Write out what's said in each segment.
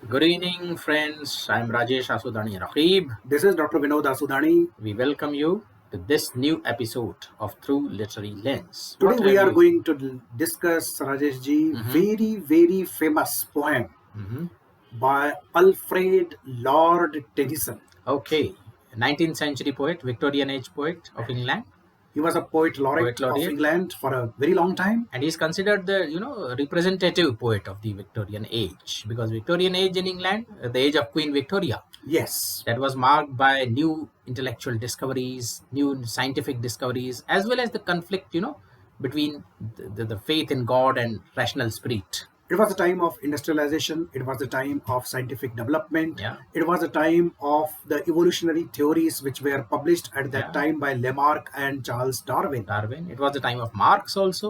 Good evening, friends. I'm Rajesh Asudani Raqeeb. This is Dr. Vinod Asudani. We welcome you to this new episode of Through Literary Lens. Today What we have are you? going to discuss Rajesh ji very famous poem by Alfred Lord Tennyson. Okay, 19th century poet, Victorian age poet of England, He was a poet poet laureate of laureate, England for a very long time. and he's considered the representative poet of the Victorian age, because Victorian age in England, the age of Queen Victoria, Yes, that was marked by new intellectual discoveries, new scientific discoveries, as well as the conflict, between the faith in God and rational spirit. it was a time of industrialization. It was a time of scientific development. Yeah, It was a time of the evolutionary theories which were published at that yeah. time by Lamarck and Charles Darwin. Darwin. It was the time of Marx also,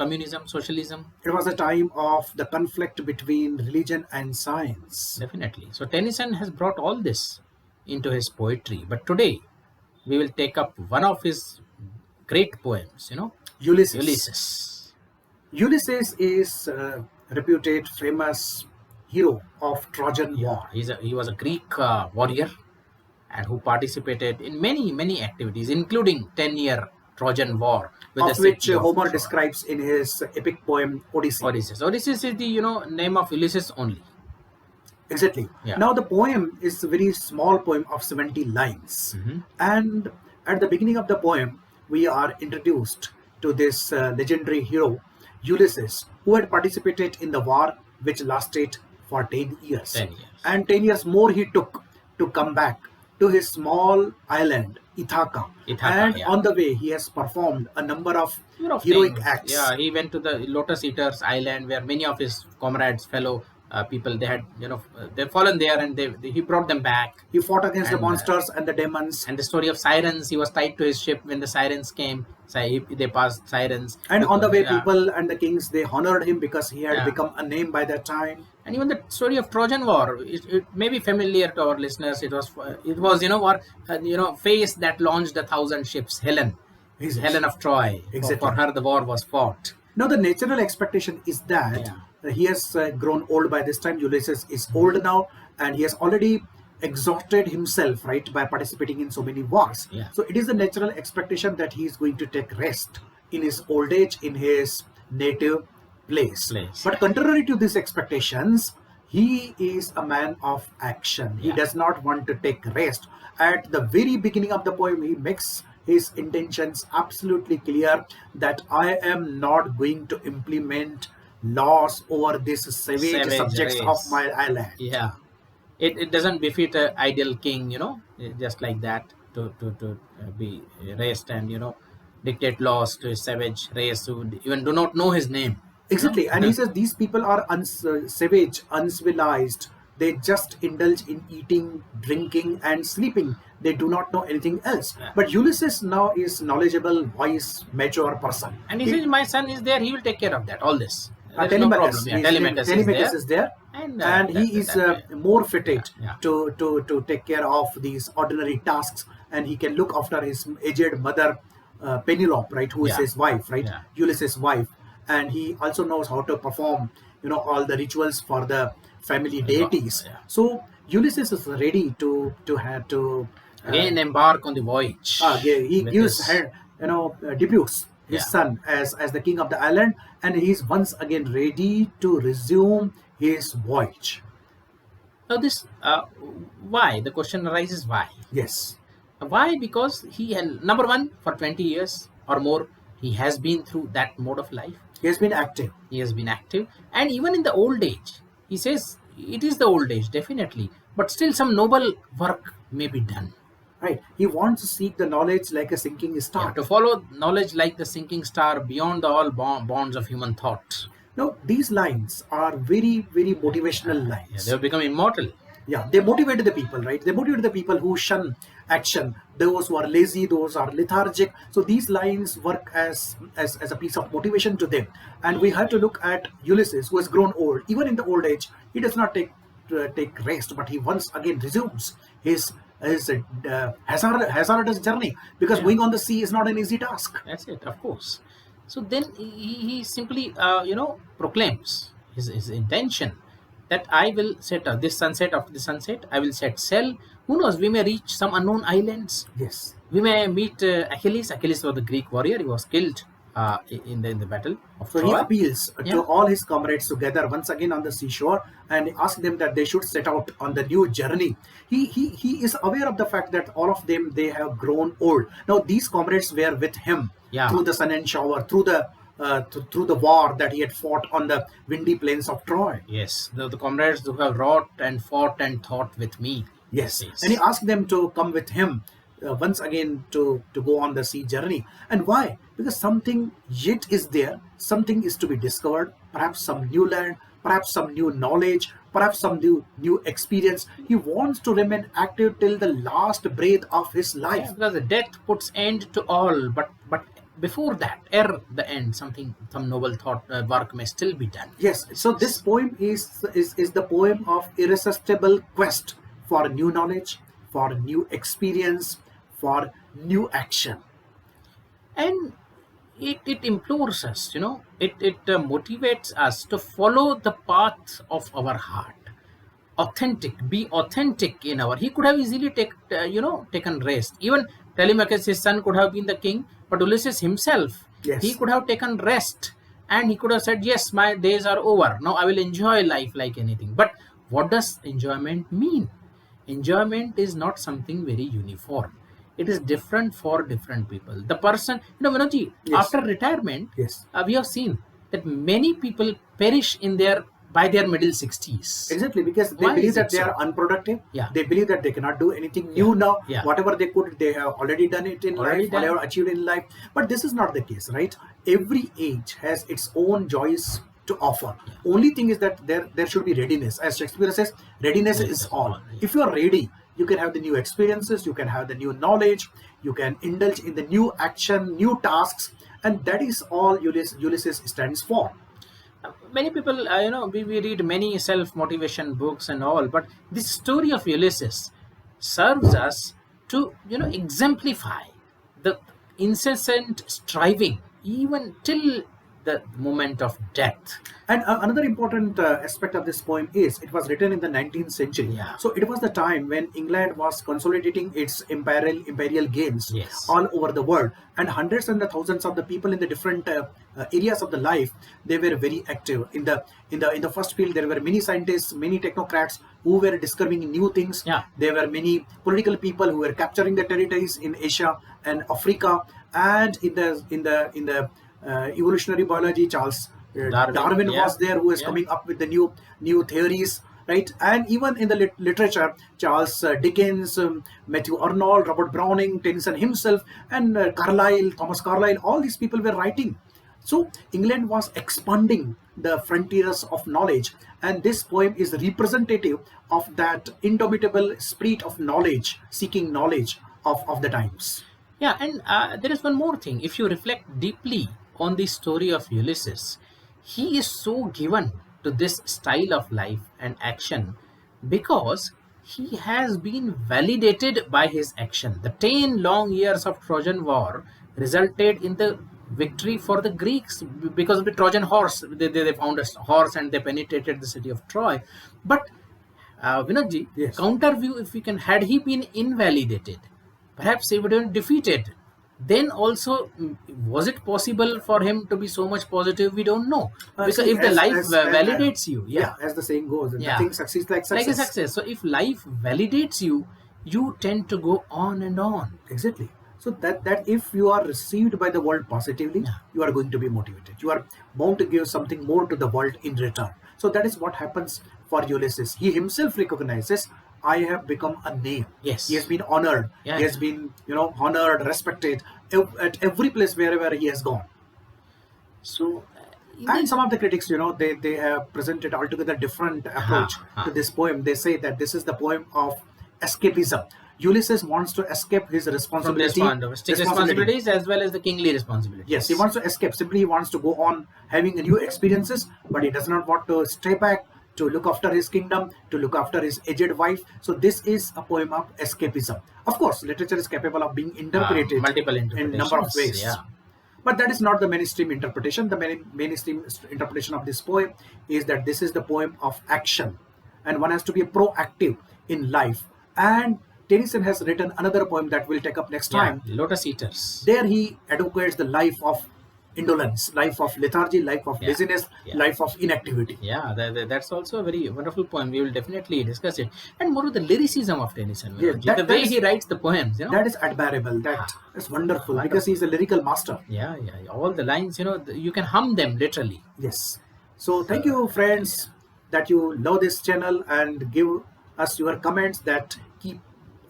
communism, socialism, It was a time of the conflict between religion and science. definitely. So Tennyson has brought all this into his poetry. But today, we will take up one of his great poems, Ulysses. Ulysses. Ulysses is a reputed famous hero of Trojan War, He was a Greek warrior and who participated in many activities, including 10-year Trojan War with the of which city of Homer Troy. describes in his epic poem Odyssey. Odysseus. Odysseus is the name of Ulysses only. Exactly. Yeah. Now the poem is a very small poem of 70 lines, and at the beginning of the poem, we are introduced to this legendary hero Ulysses, who had participated in the war which lasted for 10 years. 10 years. And 10 years more he took to come back to his small island, Ithaca. And yeah. on the way, he has performed a number of Number of heroic things. acts. Yeah, he went to the Lotus Eaters Island where many of his comrades, fellow people, they had, they've fallen there, and he brought them back. He fought against the And, monsters and the demons. And the story of sirens, he was tied to his ship when the sirens came. So they passed sirens. And on the way, Yeah. people and the kings, they honored him because he had Yeah. become a name by that time. And even the story of Trojan War, it may be familiar to our listeners. It was Face that launched 1,000 ships, Helen. Yes. Helen of Troy. Exactly. For her, the war was fought. Now, the natural expectation is that he has grown old by this time. Ulysses is old now, and he has already exhausted himself, right, by participating in so many wars. Yeah. So it is the natural expectation that he is going to take rest in his old age in his native place. But contrary to these expectations, he is a man of action. He does not want to take rest. At the very beginning of the poem, he makes his intentions absolutely clear that I am not going to implement laws over this savage subjects race of my island. Yeah, it doesn't befit an ideal king, just like that, to be raised and dictate laws to a savage race who even do not know his name. Exactly. And he says these people are savage, uncivilized. They just indulge in eating, drinking, and sleeping. They do not know anything else. Yeah. But Ulysses now is knowledgeable, wise, mature person. And he says, my son is there, he will take care of that, all this. There is no problem. Yeah, Telemachus is there. And he is more fitted Yeah. to take care of these ordinary tasks. And he can look after his aged mother, Penelope, right, who is Yeah. his wife, right, Yeah. Ulysses' wife. And he also knows how to perform, all the rituals for the family deities. Yeah. So Ulysses is ready to have to Again, embark on the voyage. he with gives his- her, debuts his Yeah. son as the king of the island, and he's once again ready to resume his voyage. Now this, why? The question arises, why? Yes. Why? Because he had, number one, for 20 years or more, he has been through that mode of life. He has been active. He has been active, and even in the old age, he says it is the old age, definitely, but still some noble work may be done. Right. He wants to seek the knowledge like a sinking star. To follow knowledge like the sinking star beyond all bonds of human thought. Now, these lines are very motivational Yeah, lines. they have become immortal. Yeah, they motivated the people, right? They motivated the people who shun action, those who are lazy, those are lethargic. So these lines work as a piece of motivation to them. And we have to look at Ulysses, who has grown old. Even in the old age, he does not take rest, but he once again resumes his hazardous journey, because going on the sea is not an easy task. That's it, of course. So then he simply, proclaims his intention that I will set this sunset, after the sunset I will set sail. Who knows, we may reach some unknown islands. Yes. We may meet Achilles. Achilles was the Greek warrior. He was killed in the battle of So he Troy. appeals to all his comrades together once again on the seashore and asks them that they should set out on the new journey. He is aware of the fact that all of them, they have grown old. Now these comrades were with him through the sun and shower, through the war that he had fought on the windy plains of Troy. Yes, the comrades who have wrought and fought and thought with me. Yes, and he asked them to come with him once again to go on the sea journey. And why? Because something yet is there, something is to be discovered, perhaps some new land, perhaps some new knowledge, perhaps some new experience. He wants to remain active till the last breath of his life. Because death puts end to all, but before that, ere the end, some noble thought work may still be done. Yes, so this poem is the poem of irresistible quest for new knowledge, for new experience, for new action. And it implores us, it motivates us to follow the path of our heart. Be authentic in our. He could have easily taken rest. Even Telemachus, his son, could have been the king, but Ulysses himself, he could have taken rest, and he could have said, yes, my days are over, now I will enjoy life like anything. But what does enjoyment mean? Enjoyment is not something very uniform. It is different for different people. The person, Vinodji, after retirement, we have seen that many people perish by their middle 60s. Exactly, because they believe that they are unproductive. They believe that they cannot do anything new now. Whatever they could, they have already done it in life, whatever achieved in life. But this is not the case, right? Every age has its own joys to offer. Only thing is that there should be readiness. As Shakespeare says, readiness is all. If you are ready, you can have the new experiences, you can have the new knowledge, you can indulge in the new action, new tasks, and that is all Ulysses stands for. Many people, we read many self-motivation books and all, but this story of Ulysses serves us to, exemplify the incessant striving even till the moment of death. And another important aspect of this poem is it was written in the 19th century. So it was the time when England was consolidating its imperial gains all over the world, and hundreds and the thousands of the people in the different areas of the life, they were very active. In the first field, there were many scientists, many technocrats who were discovering new things. There were many political people who were capturing the territories in Asia and Africa, and in the evolutionary biology, Charles Darwin was there, who is coming up with the new theories, right? And even in the literature, Charles Dickens, Matthew Arnold, Robert Browning, Tennyson himself, and Thomas Carlyle, all these people were writing. So England was expanding the frontiers of knowledge, and this poem is representative of that indomitable spirit of knowledge, seeking knowledge of the times. Yeah, and there is one more thing. If you reflect deeply on the story of Ulysses, he is so given to this style of life and action because he has been validated by his action. The 10 long years of Trojan War resulted in the victory for the Greeks because of the Trojan horse. They found a horse and they penetrated the city of Troy. But Vinodji, counter view, if we can, had he been invalidated, perhaps he would have been defeated. Then also, was it possible for him to be so much positive? We don't know. Because if the life validates you, as the saying goes, nothing succeeds like success. Like a success. So if life validates you, you tend to go on and on. Exactly. So that if you are received by the world positively, you are going to be motivated. You are bound to give something more to the world in return. So that is what happens for Ulysses. He himself recognizes, I have become a name. Yes. He has been honored. He has been, honored, respected at every place wherever he has gone. So, and some of the critics, they have presented altogether different approach to this poem. They say that this is the poem of escapism. Ulysses wants to escape his responsibility. From responsibilities as well as the kingly responsibilities. Yes, he wants to escape. Simply he wants to go on having new experiences, but he does not want to stay back to look after his kingdom, to look after his aged wife. So this is a poem of escapism. Of course, literature is capable of being interpreted multiple in a number of ways. But that is not the mainstream interpretation. The mainstream interpretation of this poem is that this is the poem of action, and one has to be proactive in life. And Tennyson has written another poem that we'll take up next time. Lotus Eaters. There he advocates the life of indolence, life of lethargy, life of laziness, life of inactivity. Yeah, that's also a very wonderful poem. We will definitely discuss it. And more of the lyricism of Tennyson. The way he writes the poems, that is admirable. That is wonderful, because he's a lyrical master. Yeah. All the lines, you can hum them literally. Yes. So thank you, friends, that you love this channel and give us your comments that keep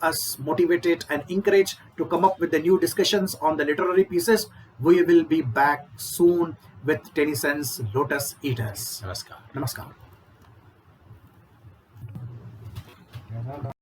us motivated and encouraged to come up with the new discussions on the literary pieces. We will be back soon with Tennyson's Lotus Eaters. Namaskar. Namaskar.